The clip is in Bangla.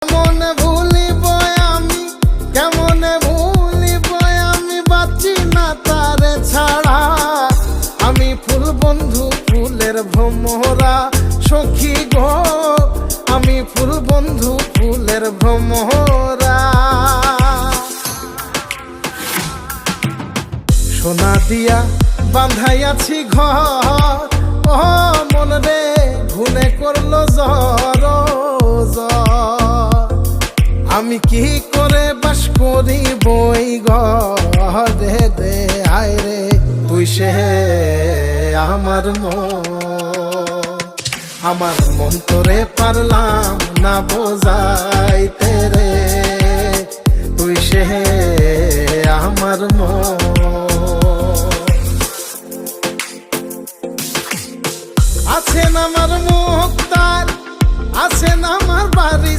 কেমনে ভুলিব আমি, কেমনে ভুলিব আমি, বাঁচি না তারে ছাড়া। আমি ফুল বন্ধু ফুলের ভ্রমরা সখী গো, আমি ফুল বন্ধু ফুলের ভ্রমরা। সোনা দিয়া বাঁধাইয়াছি ঘর, ও মন রে ঘুনে করলো জ্বর জ্বর। আমি কি করে বাস করি বই ঘরে দে, আয় রে তুই সে আমার মন তোরে পারলাম না বোঝাইতে রে, তুই সে আমার আছেন আমার মুক্তার, আছেন আমার বাড়ি